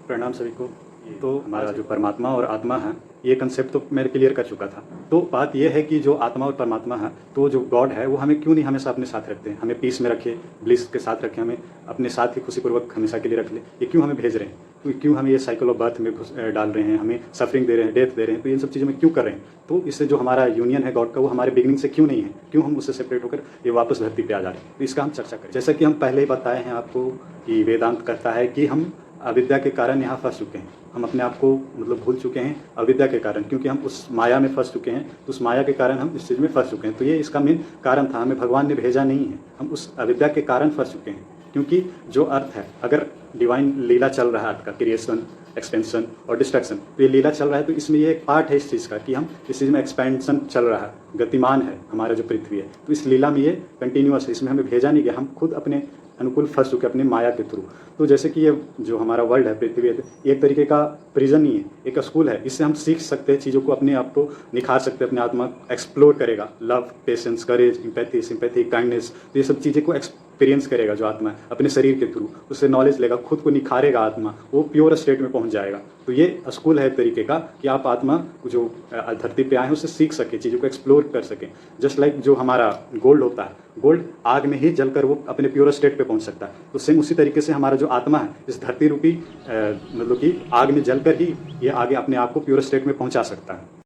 प्रणाम सभी को। तो हमारा जो परमात्मा और आत्मा है, ये कंसेप्ट तो मैं क्लियर कर चुका था। तो बात ये है कि जो आत्मा और परमात्मा है, तो जो गॉड है वो हमें क्यों नहीं हमेशा अपने साथ रखते हैं, हमें पीस में रखे, ब्लिस के साथ रखे, हमें अपने साथ ही खुशीपूर्वक हमेशा के लिए रख ले। ये क्यों हमें भेज रहे हैं, क्यों हमें ये साइकिल ऑफ बर्थ में डाल रहे हैं, हमें सफरिंग दे रहे हैं, डेथ दे रहे हैं, तो इन सब चीज़ों में क्यों कर रहे हैं। तो इससे जो हमारा यूनियन है गॉड का, वो हमारे बिगिनिंग से क्यों नहीं है, क्यों हम उससे सेपरेट होकर ये वापस धरती पे आ जा रहे हैं। तो इसका हम चर्चा करें। जैसा कि हम पहले ही बताए हैं आपको कि वेदांत कहता है कि हम अविद्या के कारण यहाँ फंस चुके हैं, हम अपने आप को मतलब भूल चुके हैं अविद्या के कारण, क्योंकि हम उस माया में फंस चुके हैं। तो उस माया के कारण हम इस चीज़ में फंस चुके हैं। तो ये इसका मेन कारण था, हमें भगवान ने भेजा नहीं है, हम उस अविद्या के कारण फंस चुके हैं। क्योंकि जो अर्थ है, अगर डिवाइन लीला चल रहा है आपका, क्रिएशन, एक्सपेंशन और डिस्ट्रक्शन, तो ये लीला चल रहा है, तो इसमें ये एक पार्ट है इस चीज़ का कि हम इस चीज़ में एक्सपेंशन चल रहा है, गतिमान है हमारा जो पृथ्वी है। तो इस लीला में ये कंटिन्यूअस है, इसमें हमें भेजा नहीं गया, हम खुद अपने अनुकूल फंस चुके अपने माया के थ्रू। तो जैसे कि ये जो हमारा वर्ल्ड है, पृथ्वी है, एक तरीके का प्रिजन ही है, एक स्कूल है। इससे हम सीख सकते हैं चीज़ों को, अपने आप को निखार सकते हैं, अपने आत्मा एक्सप्लोर करेगा, लव, पेशेंस, करेज, इम्पैथी, सिंपैथी, काइंडनेस, तो ये सब चीज़ें को एक्सपीरियंस करेगा जो आत्मा है अपने शरीर के थ्रू, उससे नॉलेज लेगा, खुद को निखारेगा, आत्मा वो प्योर स्टेट में पहुंच जाएगा। तो ये स्कूल है एक तरीके का कि आप आत्मा जो धरती पे आए हैं उससे सीख सके, चीज़ों को एक्सप्लोर कर सकें। जस्ट लाइक जो हमारा गोल्ड होता है, गोल्ड आग में ही जलकर वो अपने प्योर स्टेट पे पहुंच सकता है। तो सेम उसी तरीके से हमारा जो आत्मा है, इस धरती रूपी मतलब कि आग में जलकर ही ये आगे अपने आप को प्योर स्टेट में पहुंचा सकता है।